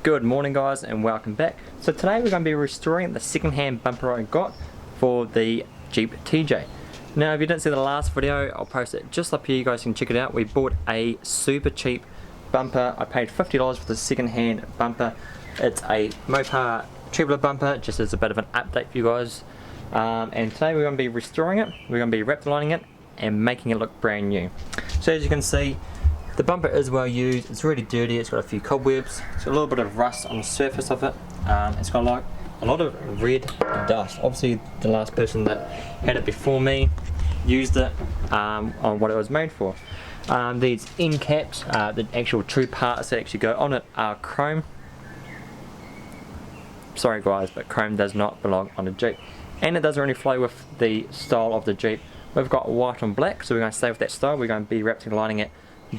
Good morning guys and welcome back. So today we're going to be restoring the second-hand bumper I got for the Jeep TJ. Now if you didn't see the last video, I'll post it just up here, you guys can check it out. We bought a super cheap bumper. I paid $50 for the second-hand bumper. It's a Mopar tubular bumper, just as a bit of an update for you guys. And today we're going to be restoring it, we're going to be Reptilining it and making it look brand new. So as you can see, the bumper is well used, it's really dirty, it's got a few cobwebs, it's got a little bit of rust on the surface of it, it's got like a lot of red dust. Obviously the last person that had it before me used it on what it was made for. These end caps, the actual true parts that actually go on it are chrome. Sorry guys, but chrome does not belong on a Jeep. And it doesn't really flow with the style of the Jeep. We've got white on black, so we're going to stay with that style. We're going to be Reptilining it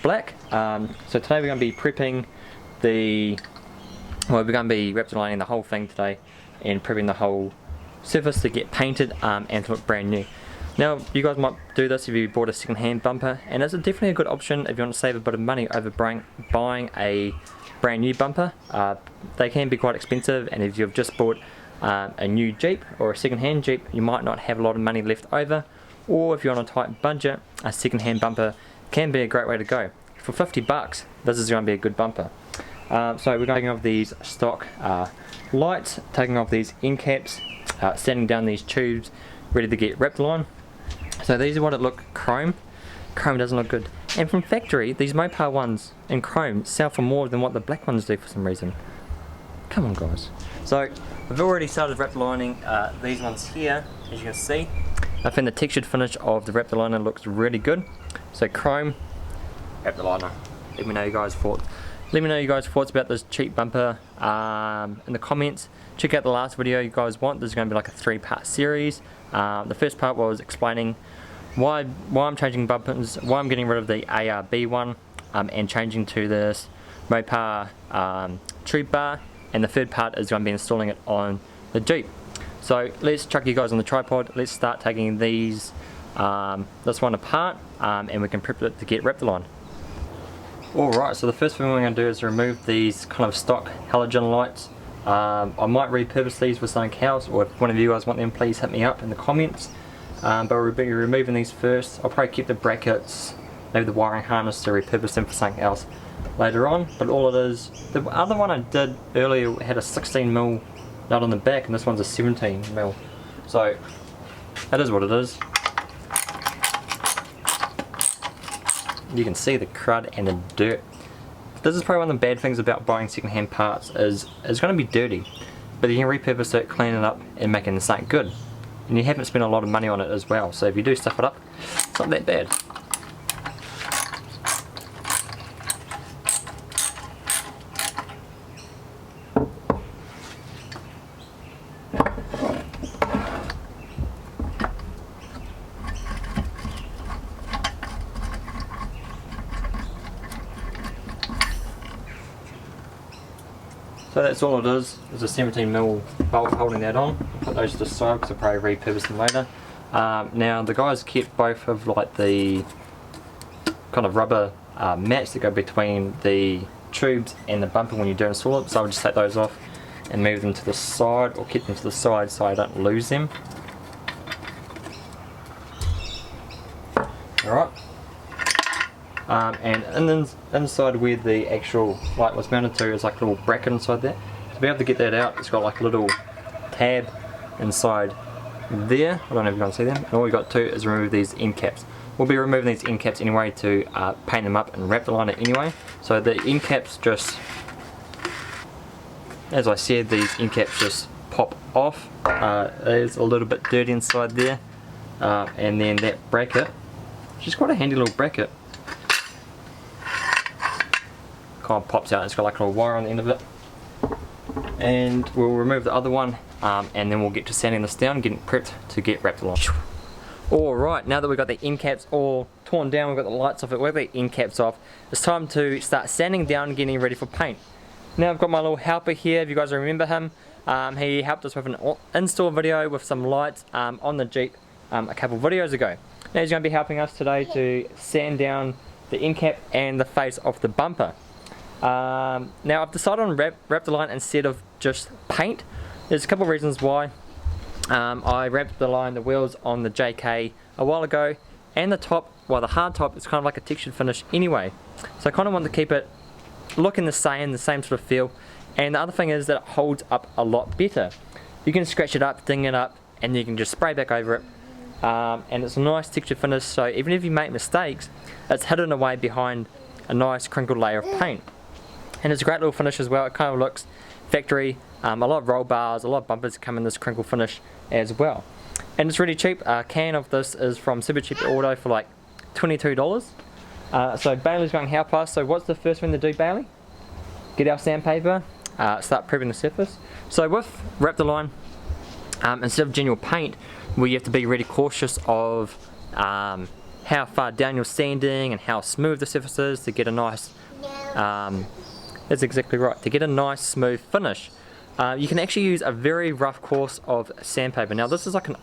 black. So today we're going to be prepping we're going to be Reptilining the whole thing today and prepping the whole surface to get painted and to look brand new. Now you guys might do this if you bought a second-hand bumper, and it's definitely a good option if you want to save a bit of money over buying a brand new bumper. They can be quite expensive, and if you've just bought a new Jeep or a second-hand Jeep, you might not have a lot of money left over, or if you're on a tight budget, a second-hand bumper can be a great way to go. For 50 bucks, this is going to be a good bumper. So we're taking off these stock lights, taking off these end caps, sanding down these tubes, ready to get Reptiline. So these are what it look chrome. Chrome doesn't look good. And from factory, these Mopar ones in chrome sell for more than what the black ones do for some reason. Come on guys. So we've already started Reptilining these ones here, as you can see. I think the textured finish of the Reptiliner looks really good. So chrome, Reptiliner. Let me know you guys' thoughts. Let me know you guys' thoughts about this cheap bumper in the comments. Check out the last video you guys want. This is going to be like a 3-part series. The first part was explaining why I'm changing bumpers, why I'm getting rid of the ARB one and changing to this Mopar tube bar. And the third part is going to be installing it on the Jeep. So let's chuck you guys on the tripod. Let's start taking these this one apart and we can prep it to get Reptiline. Alright, so the first thing we're going to do is remove these kind of stock halogen lights. I might repurpose these with something else, or if one of you guys want them, please hit me up in the comments. But we'll be removing these first. I'll probably keep the brackets, maybe the wiring harness, to repurpose them for something else later on. But all it is, the other one I did earlier had a 16mm nut on the back, and this one's a 17mm. So that is what it is. You can see the crud and the dirt. This is probably one of the bad things about buying second-hand parts, is it's going to be dirty, but you can repurpose it, clean it up and make it something good. And you haven't spent a lot of money on it as well, so if you do stuff it up, it's not that bad. So that's all it is. There's a 17mm bolt holding that on. Put those to the side because I'll probably repurpose them later. Now the guys kept both of like the kind of rubber mats that go between the tubes and the bumper when you do install it. So I'll just take those off and move them to the side, or keep them to the side so I don't lose them. Alright. And inside where the actual light was mounted to is like a little bracket inside there. To be able to get that out, it's got like a little tab inside there. I don't know if you can see them. And all we got to do is remove these end caps. We'll be removing these end caps anyway to paint them up and Reptiline it anyway. So the end caps just, as I said, these end caps just pop off. There's a little bit dirty inside there. And then that bracket, which is quite a handy little bracket, kind of pops out. It's got like a little wire on the end of it. And we'll remove the other one and then we'll get to sanding this down, getting prepped to get Reptiline. Alright, now that we've got the end caps all torn down, we've got the lights off it, we've got the end caps off, it's time to start sanding down and getting ready for paint. Now I've got my little helper here, if you guys remember him. He helped us with an install video with some lights on the Jeep a couple videos ago. Now he's going to be helping us today to sand down the end cap and the face of the bumper. Now I've decided on Reptiline instead of just paint. There's a couple of reasons why. I Reptiline the wheels on the JK a while ago, and the top, well, the hard top is kind of like a textured finish anyway. So I kind of want to keep it looking the same sort of feel. And the other thing is that it holds up a lot better. You can scratch it up, ding it up, and you can just spray back over it. And it's a nice textured finish, so even if you make mistakes, it's hidden away behind a nice crinkled layer of paint. And it's a great little finish as well. It kind of looks factory. A lot of roll bars, a lot of bumpers come in this crinkle finish as well. And it's really cheap. A can of this is from Super Cheap Auto for like $22. So Bailey's going to help us. So what's the first thing to do, Bailey? Get our sandpaper, start prepping the surface. So with Reptiline, instead of general paint, where you have to be really cautious of how far down you're sanding and how smooth the surface is to get a nice, that's exactly right, to get a nice smooth finish. You can actually use a very rough course of sandpaper. Now this is like an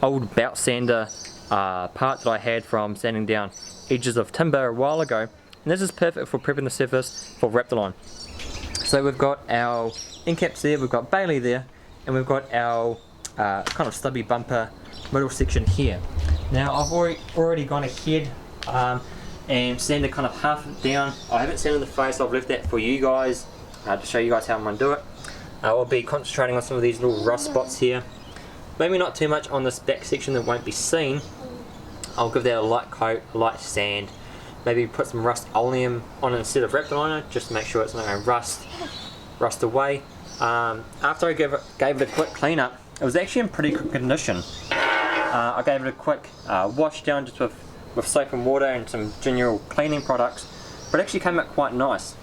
old bout sander part that I had from sanding down edges of timber a while ago, and this is perfect for prepping the surface for Reptiline. So we've got our end caps there, we've got Bailey there, and we've got our kind of stubby bumper middle section here. Now I've already gone ahead and sanded kind of half down. I haven't sanded the face, I've left that for you guys to show you guys how I'm going to do it. I'll be concentrating on some of these little rust spots here. Maybe not too much on this back section that won't be seen. I'll give that a light coat, a light sand. Maybe put some Rust-Oleum on it instead of Reptiliner, just to make sure it's not going to rust away. After I gave it a quick clean up, it was actually in pretty good condition. I gave it a quick wash down just with soap and water and some general cleaning products, but it actually came out quite nice.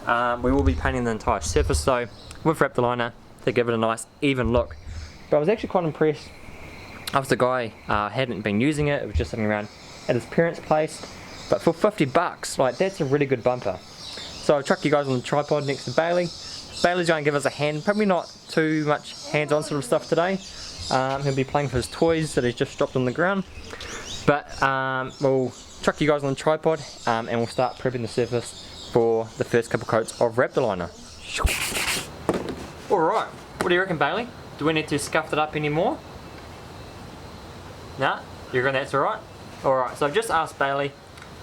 We will be painting the entire surface though with Reptiliner to give it a nice even look. But I was actually quite impressed after the guy hadn't been using it. It was just sitting around at his parents' place. But for $50, like, that's a really good bumper. So I'll chuck you guys on the tripod next to Bailey. Bailey's going to give us a hand, probably not too much hands-on sort of stuff today. He'll be playing with his toys that he's just dropped on the ground. But we'll chuck you guys on the tripod and we'll start prepping the surface for the first couple coats of Reptiliner. Alright, what do you reckon, Bailey? Do we need to scuff it up anymore? Nah, you reckon that's alright? Alright, so I've just asked Bailey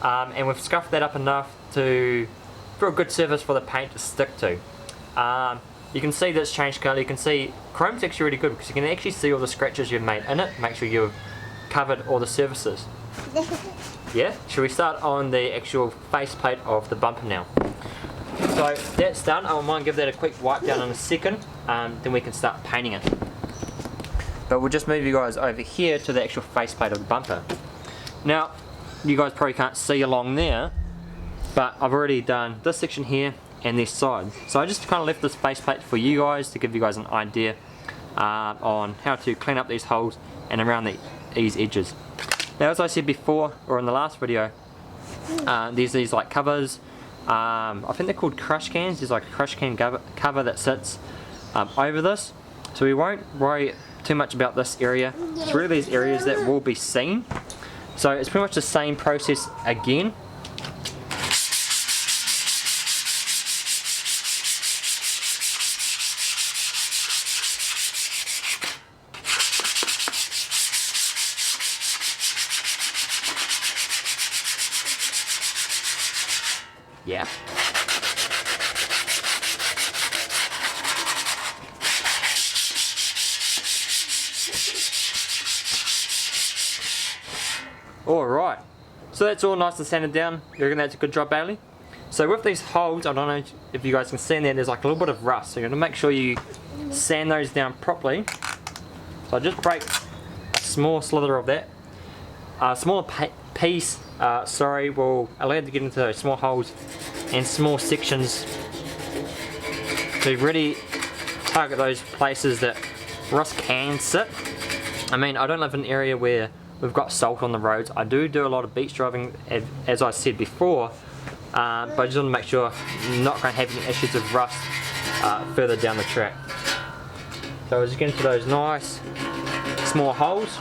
and we've scuffed that up enough for a good surface for the paint to stick to. You can see that it's changed colour. You can see chrome's actually really good because you can actually see all the scratches you've made in it. Make sure you've covered all the surfaces. Yeah? Should we start on the actual faceplate of the bumper now? So that's done. I might give that a quick wipe down in a second, then we can start painting it. But we'll just move you guys over here to the actual faceplate of the bumper. Now, you guys probably can't see along there, but I've already done this section here and this side. So I just kind of left this faceplate for you guys to give you guys an idea on how to clean up these holes and around these edges. Now, as I said before, or in the last video, there's these like covers. I think they're called crush cans. There's like a crush can cover that sits over this. So we won't worry too much about this area. It's really these areas that will be seen. So it's pretty much the same process again. Yeah. Alright, so that's all nice and sanded down. You reckon that's a good job, Bailey? So with these holes, I don't know if you guys can see in there's like a little bit of rust. So you're going to make sure you sand those down properly. So I just break a small slither of that. A smaller piece, will allow you to get into those small holes and small sections to really target those places that rust can sit. I mean, I don't live in an area where we've got salt on the roads. I do a lot of beach driving, as I said before, but I just want to make sure I'm not going to have any issues of rust further down the track. So we're just getting to those nice small holes.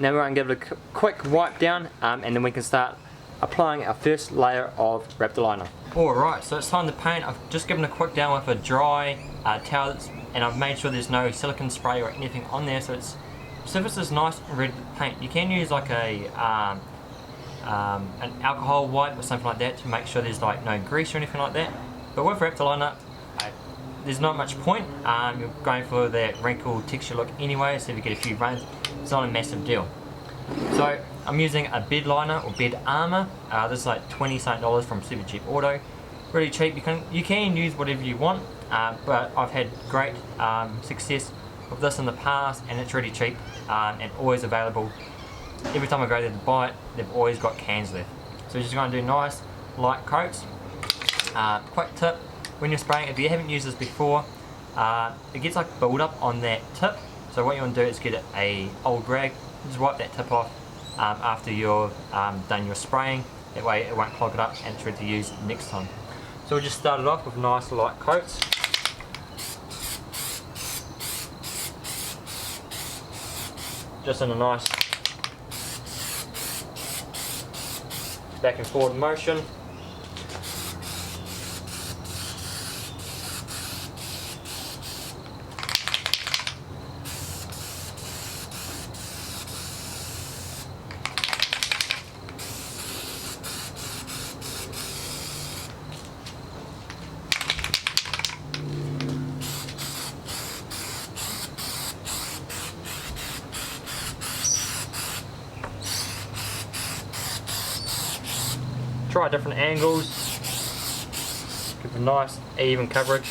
now we're going to give it a quick wipe down, and then we can start applying our first layer of Raptor liner. Alright, so it's time to paint. I've just given a quick down with a dry towel, and I've made sure there's no silicone spray or anything on there, so its surface is nice and ready to paint. You can use like a an alcohol wipe or something like that to make sure there's like no grease or anything like that. But with Raptor liner, there's not much point. You're going for that wrinkle texture look anyway, so if you get a few runs, it's not a massive deal. So I'm using a bed liner or bed armor. This is like $20 something from Supercheap Auto. Really cheap. You can use whatever you want, but I've had great success with this in the past, and it's really cheap and always available. Every time I go there to buy it, they've always got cans left. So you're just going to do nice light coats. Quick tip: when you're spraying, if you haven't used this before, it gets like build up on that tip. So what you want to do is get a old rag, just wipe that tip off after you've done your spraying. That way it won't clog it up and it's ready to use next time. So we'll just start it off with nice light coats. Just in a nice back and forward motion. Try different angles, give a nice even coverage.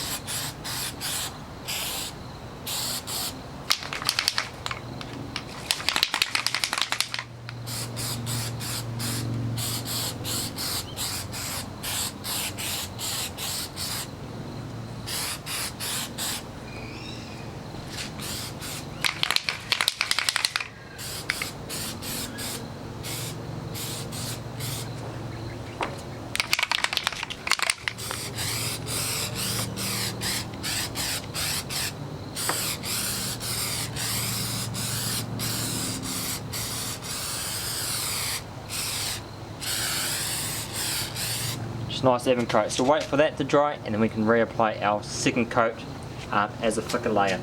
Nice even coat. So wait for that to dry, and then we can reapply our second coat as a thicker layer.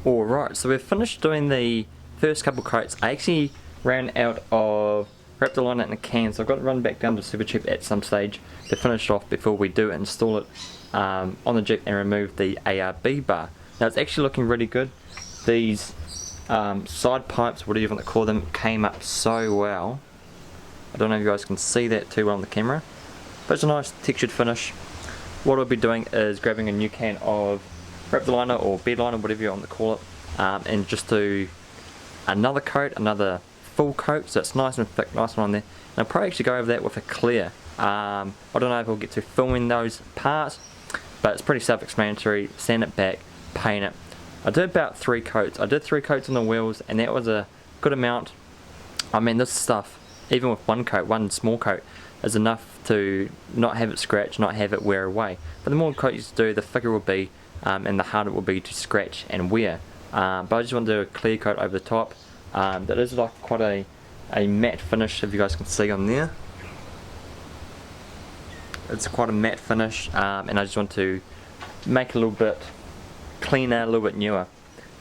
Alright, so we've finished doing the first couple coats. I actually ran out of Raptor liner in a can, so I've got to run back down to Supercheap at some stage to finish off before we do install it on the Jeep and remove the ARB bar. Now it's actually looking really good. These side pipes, whatever you want to call them, came up so well. I don't know if you guys can see that too well on the camera, but it's a nice textured finish. What I'll be doing is grabbing a new can of Raptor liner or bed liner, whatever you want to call it, and just do another coat, another full coat, so it's nice and thick, nice one on there. And I'll probably actually go over that with a clear. I don't know if we'll get to filming those parts, but it's pretty self-explanatory. Sand it back, paint it. I did about 3 coats. I did 3 coats on the wheels, and that was a good amount. I mean, this stuff, even with one coat, one small coat, is enough to not have it scratch, not have it wear away. But the more coats you do, the thicker it will be, and the harder it will be to scratch and wear. But I just want to do a clear coat over the top. That is like quite a matte finish, if you guys can see on there. It's quite a matte finish, and I just want to make it a little bit cleaner, a little bit newer.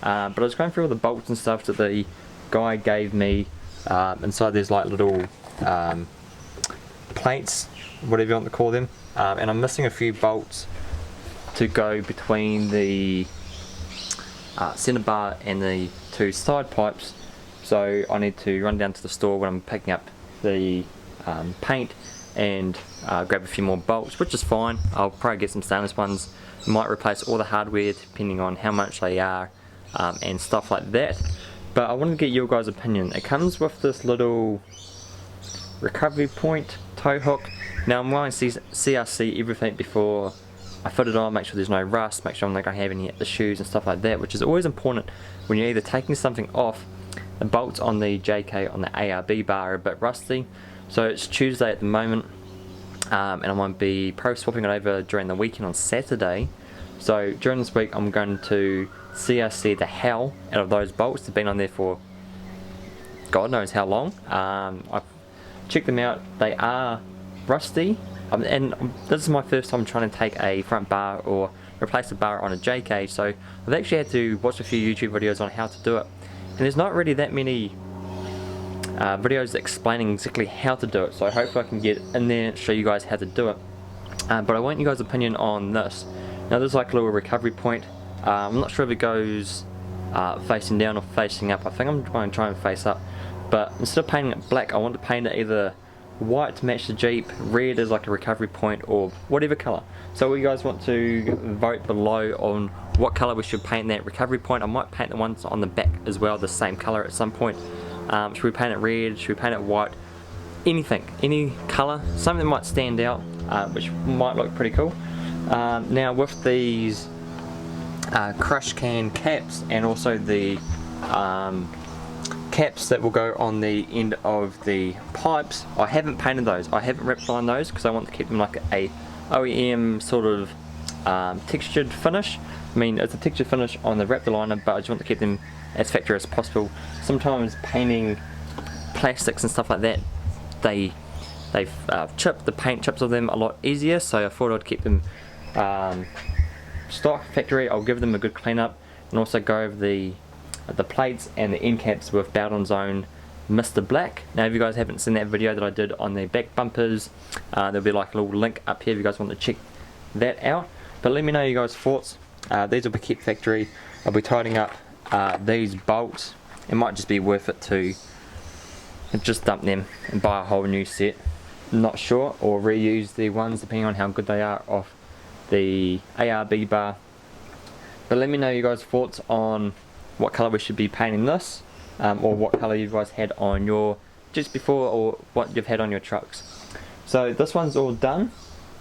But I was going through all the bolts and stuff that the guy gave me. Inside there's like little plates, whatever you want to call them, and I'm missing a few bolts to go between the center bar and the 2 side pipes, so I need to run down to the store when I'm picking up the paint and grab a few more bolts, which is fine. I'll probably get some stainless ones, might replace all the hardware depending on how much they are, and stuff like that. But I wanted to get your guys' opinion. It comes with this little recovery point tow hook. Now I'm going to CRC everything before I fit it on, make sure there's no rust, make sure I'm not going to have any issues and stuff like that, which is always important when you're either taking something off. The bolts on the JK on the ARB bar are a bit rusty. So it's Tuesday at the moment, and I'm going to be pro swapping it over during the weekend on Saturday. So during this week I'm going to CRC the hell out of those bolts. They've been on there for God knows how long. I've checked them out, they are rusty, and this is my first time trying to take a front bar or replace the bar on a JK, so I've actually had to watch a few YouTube videos on how to do it, and there's not really that many videos explaining exactly how to do it, so hopefully I can get in there and show you guys how to do it. But I want you guys' opinion on this. Now there's like a little recovery point. I'm not sure if it goes facing down or facing up. I think I'm going to try and face up, but instead of painting it black, I want to paint it either white to match the Jeep, red is like a recovery point, or whatever colour. So you guys want to vote below on what colour we should paint that recovery point. I might paint the ones on the back as well the same colour at some point. Should we paint it red, should we paint it white, anything, any colour, something that might stand out, which might look pretty cool. Now with these crush can caps and also the caps that will go on the end of the pipes, I haven't painted those, I haven't wrapped lined those because I want to keep them like a OEM sort of textured finish. I mean, it's a textured finish on the Raptor liner, but I just want to keep them as factory as possible. Sometimes painting plastics and stuff like that, they chip, the paint chips of them a lot easier, so I thought I'd keep them stock factory. I'll give them a good clean up and also go over the plates and the end caps with Bowden's own Mr. Black. Now if you guys haven't seen that video that I did on the back bumpers, there'll be like a little link up here if you guys want to check that out. But let me know your guys' thoughts. These will be kept factory. I'll be tidying up these bolts. It might just be worth it to just dump them and buy a whole new set, not sure, or reuse the ones depending on how good they are off the ARB bar. But let me know you guys' thoughts on what colour we should be painting this, or what colour you guys had on your just before, or what you've had on your trucks. So this one's all done,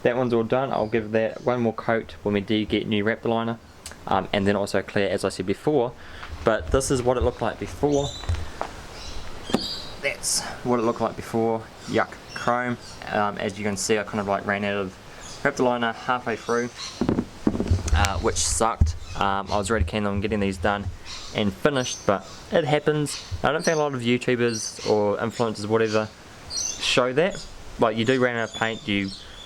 that one's all done. I'll give that one more coat when we do get new Raptor liner, and then also clear as I said before. But this is what it looked like before. That's what it looked like before. Yuck, chrome. As you can see, I kind of like ran out of Raptor liner halfway through, which sucked. I was really keen on getting these done and finished, but it happens. I don't think a lot of YouTubers or influencers, whatever, show that. Like, you do run out of paint,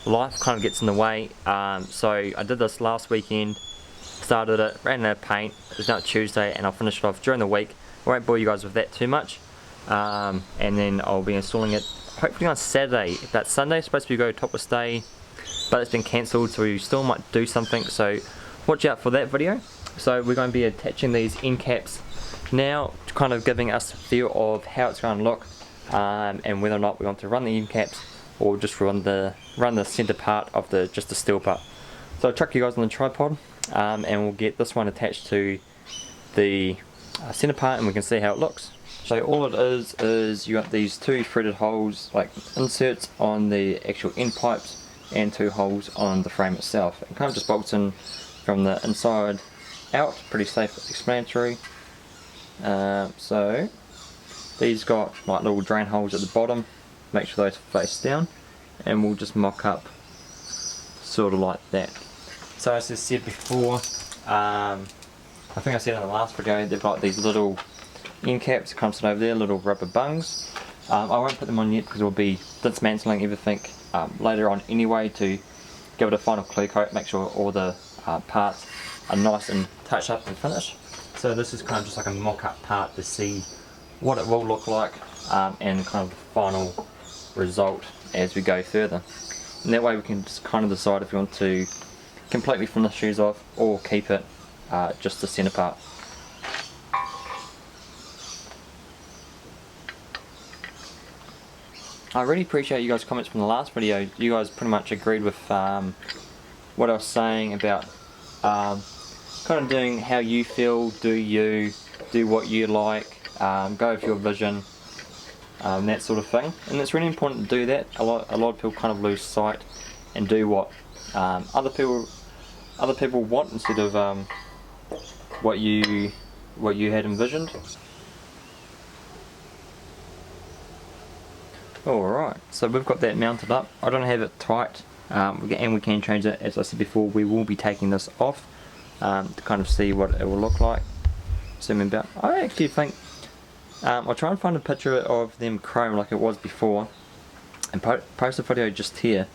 life kind of gets in the way. So I did this last weekend, started it, ran out of paint. It was now Tuesday, and I'll finish it off during the week. I won't bore you guys with that too much. And then I'll be installing it hopefully on Saturday. That Sunday is supposed to be Go Topless Day, but it's been cancelled, so we still might do something, so watch out for that video. So we're going to be attaching these end caps now, kind of giving us a feel of how it's going to look, and whether or not we want to run the end caps or just run the center part of just the steel part. So I'll chuck you guys on the tripod, and we'll get this one attached to the center part, and we can see how it looks. So all it is you got these two threaded holes, like inserts on the actual end pipes, and two holes on the frame itself. It kind of just bolts in from the inside out, pretty self-explanatory. So these got like little drain holes at the bottom, make sure those face down, and we'll just mock up sort of like that. So as I said before, I think I said in the last video, they've got these little end caps kind of sit over there, little rubber bungs. I won't put them on yet because we'll be dismantling everything later on anyway, to give it a final clear coat, make sure all the parts are nice and touched up and finished. So this is kind of just like a mock-up part to see what it will look like, and kind of the final result as we go further. And that way we can just kind of decide if we want to completely finish these off or keep it just the centre part. I really appreciate you guys' comments from the last video. You guys pretty much agreed with what I was saying about kind of doing how you feel, do what you like, go with your vision, that sort of thing. And it's really important to do that. A lot of people kind of lose sight and do what other people want instead of what you had envisioned. Alright, so we've got that mounted up. I don't have it tight, and we can change it. As I said before, we will be taking this off to kind of see what it will look like. Zoom about. I actually think I'll try and find a picture of them chrome like it was before and post a video just here,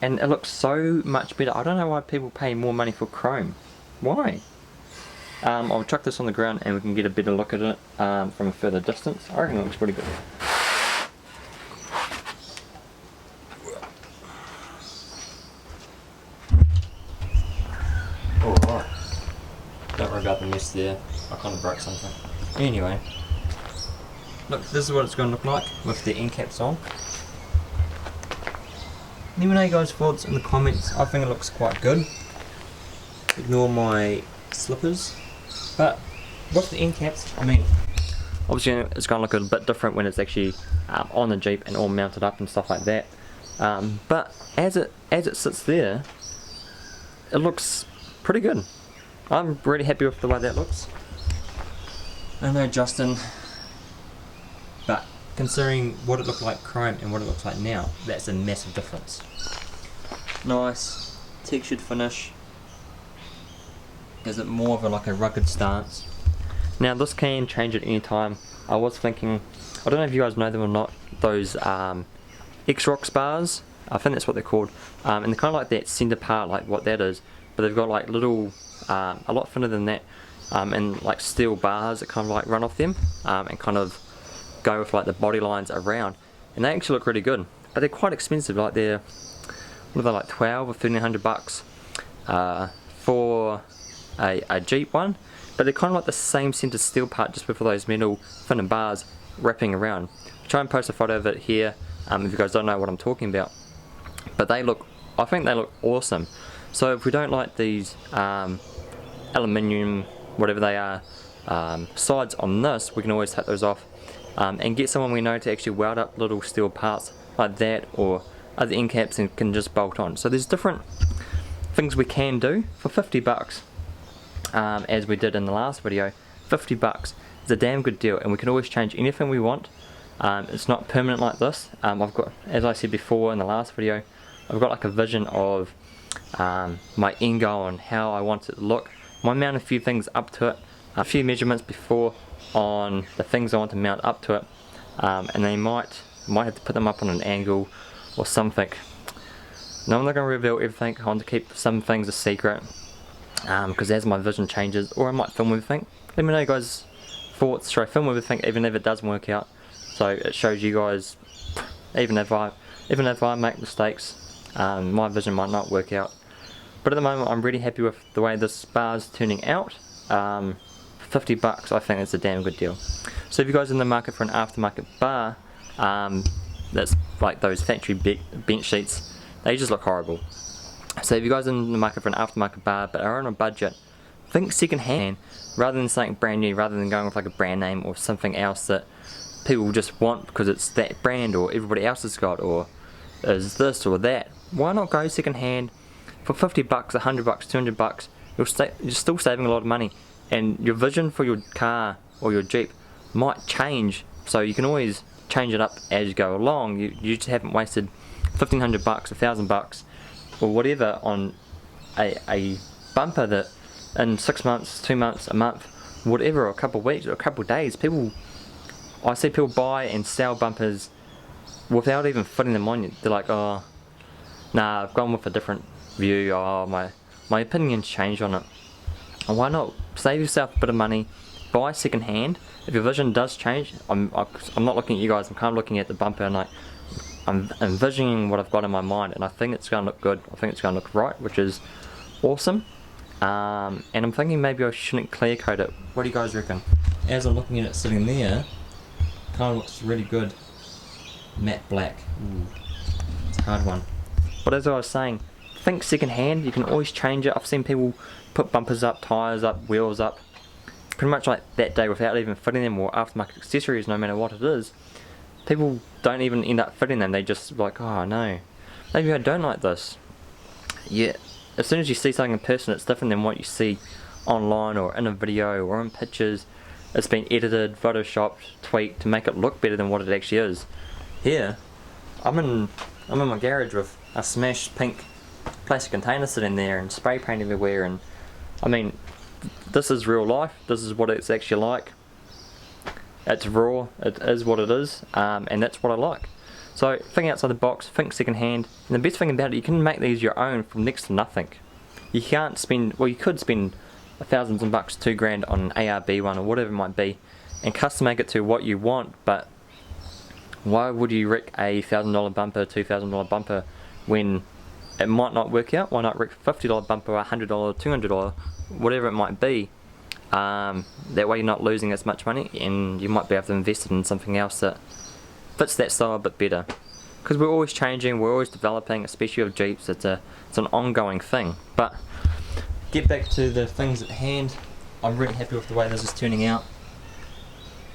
and it looks so much better. I don't know why people pay more money for chrome. Why? I'll chuck this on the ground and we can get a better look at it from a further distance. I reckon it looks pretty good. Alright. Don't worry about the mess there. I kind of broke something. Anyway. Look, this is what it's going to look like with the end caps on. Let me know your guys' thoughts in the comments. I think it looks quite good. Ignore my slippers. But with the end caps, I mean, obviously it's going to look a bit different when it's actually on the Jeep and all mounted up and stuff like that. But as it sits there, it looks pretty good. I'm really happy with the way that looks. I know Justin, but considering what it looked like chrome and what it looks like now, that's a massive difference. Nice textured finish. Is it more of like a rugged stance? Now this can change at any time. I was thinking, I don't know if you guys know them or not, those X-Rocks bars, I think that's what they're called, and they're kind of like that centre part, like what that is, but they've got like little, a lot thinner than that, and like steel bars that kind of like run off them, and kind of go with like the body lines around, and they actually look really good, but they're quite expensive. Like they're, what are they, like 12 or 1300 bucks for a Jeep one, but they're kind of like the same centre steel part, just with all those metal thinner bars wrapping around. I'll try and post a photo of it here if you guys don't know what I'm talking about, but they look, I think they look awesome. So if we don't like these aluminium, whatever they are, sides on this, we can always take those off and get someone we know to actually weld up little steel parts like that, or other end caps, and can just bolt on. So there's different things we can do for 50 bucks, as we did in the last video. 50 bucks is a damn good deal, and we can always change anything we want. It's not permanent like this. I've got, as I said before in the last video, I've got like a vision of my end goal and how I want it to look. I might mount a few things up to it, a few measurements before on the things I want to mount up to it, and they might have to put them up on an angle or something. No, I'm not going to reveal everything. I want to keep some things a secret, because as my vision changes, or I might film everything. Let me know you guys' thoughts. Should I film everything even if it doesn't work out? So it shows you guys, even if I make mistakes, my vision might not work out. But at the moment I'm really happy with the way this bar's turning out. 50 bucks, I think it's a damn good deal. So if you guys are in the market for an aftermarket bar, that's like those factory bench seats, they just look horrible. So if you guys are in the market for an aftermarket bar but are on a budget, think second hand rather than something brand new, rather than going with like a brand name or something else that people just want because it's that brand or everybody else has got, or is this or that. Why not go second hand for 50 bucks, 100 bucks, 200 bucks? You're still saving a lot of money, and your vision for your car or your Jeep might change, so you can always change it up as you go along. You just haven't wasted 1,500 bucks, 1,000 bucks or whatever on a bumper that in 6 months, 2 months, a month, whatever, or a couple of weeks or a couple of days, I see people buy and sell bumpers without even fitting them on. They're like, oh, nah, I've gone with a different view, oh, my opinion's changed on it. And why not save yourself a bit of money, buy second hand? If your vision does change, I'm not looking at you guys, I'm kind of looking at the bumper, and like, I'm envisioning what I've got in my mind, and I think it's going to look good. I think it's going to look right, which is awesome. And I'm thinking maybe I shouldn't clear coat it. What do you guys reckon? As I'm looking at it sitting there, kind of looks really good. Matte black. Ooh, it's a hard one. But as I was saying, think second hand. You can always change it. I've seen people put bumpers up, tyres up, wheels up, pretty much like that day without even fitting them, or aftermarket accessories, no matter what it is. People don't even end up fitting them. They just like, oh no, maybe I don't like this. Yeah, as soon as you see something in person, it's different than what you see online or in a video or in pictures. It's been edited, photoshopped, tweaked to make it look better than what it actually is. Here, I'm in my garage with a smashed pink plastic container sitting there and spray paint everywhere, and I mean, this is real life. This is what it's actually like. It's raw, it is what it is, and that's what I like. So think outside the box, think second hand, and the best thing about it, you can make these your own from next to nothing. You can't spend, well you could spend thousands of bucks, $2,000 on an ARB one or whatever it might be, and custom make it to what you want, but why would you wreck a $1,000 bumper, $2,000 bumper when it might not work out? Why not wreck a $50 bumper, $100, $200, whatever it might be? That way you're not losing as much money, and you might be able to invest it in something else that fits that style a bit better. Because we're always changing, we're always developing, especially with Jeeps. It's an ongoing thing. But get back to the things at hand. I'm really happy with the way this is turning out.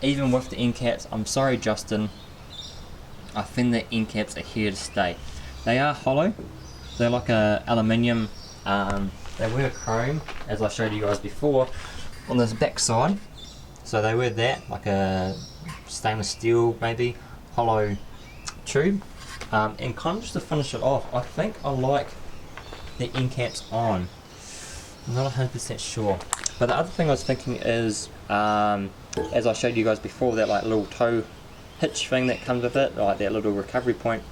Even with the end caps, I'm sorry Justin, I think the end caps are here to stay. They are hollow, they're like a aluminium, they were chrome, as I showed you guys before, on this back side. So they were that, like a stainless steel maybe, hollow tube. And kind of just to finish it off, I think I like the end caps on. I'm not 100% sure. But the other thing I was thinking is, as I showed you guys before, that like little toe hitch thing that comes with it, like that little recovery point.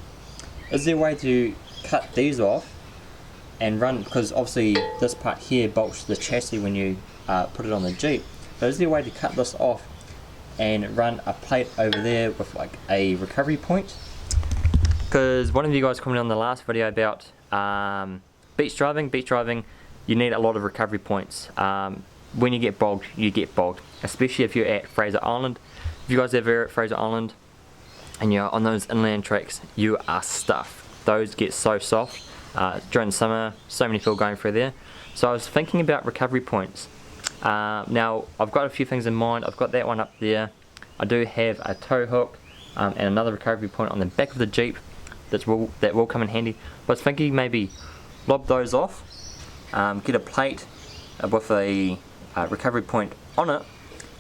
Is there a way to cut these off and run, because obviously this part here bolts the chassis when you put it on the Jeep, but is there a way to cut this off and run a plate over there with like a recovery point? Because one of you guys commented on the last video about beach driving, you need a lot of recovery points. When you get bogged, especially if you're at Fraser Island. If you guys ever at Fraser Island and you're on those inland tracks, you are stuffed. Those get so soft. During the summer, so many people going through there. So I was thinking about recovery points. Now I've got a few things in mind. I've got that one up there. I do have a tow hook and another recovery point on the back of the Jeep that will come in handy. But I was thinking maybe lob those off, get a plate with a recovery point on it,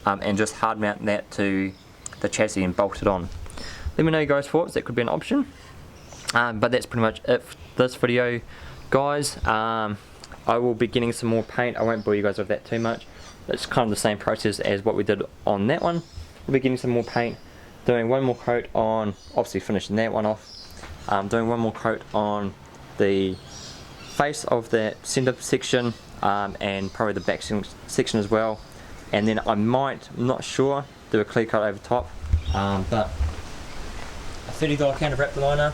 and just hard mount that to the chassis and bolt it on. Let me know your guys' thoughts, that could be an option. But that's pretty much it for this video, guys. I will be getting some more paint. I won't bore you guys with that too much. It's kind of the same process as what we did on that one. We'll be getting some more paint, doing one more coat on, obviously finishing that one off, doing one more coat on the face of that center section, and probably the back section as well. And then I might, I'm not sure, do a clear coat over top, but a $30 can of wrap liner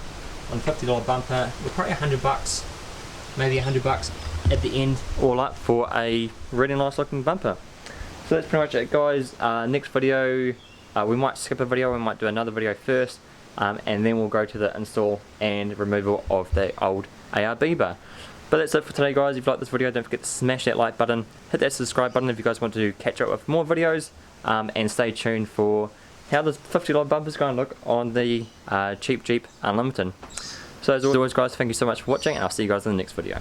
on a $50 bumper, we're probably $100, maybe $100 at the end, all up for a really nice looking bumper. So that's pretty much it, guys. Next video, we might skip a video, we might do another video first, and then we'll go to the install and removal of the old ARB bar. But that's it for today, guys. If you like this video, don't forget to smash that like button, hit that subscribe button if you guys want to catch up with more videos, and stay tuned for how the $50 bumper is going to look on the cheap Jeep Unlimited. So as always, guys, thank you so much for watching, and I'll see you guys in the next video.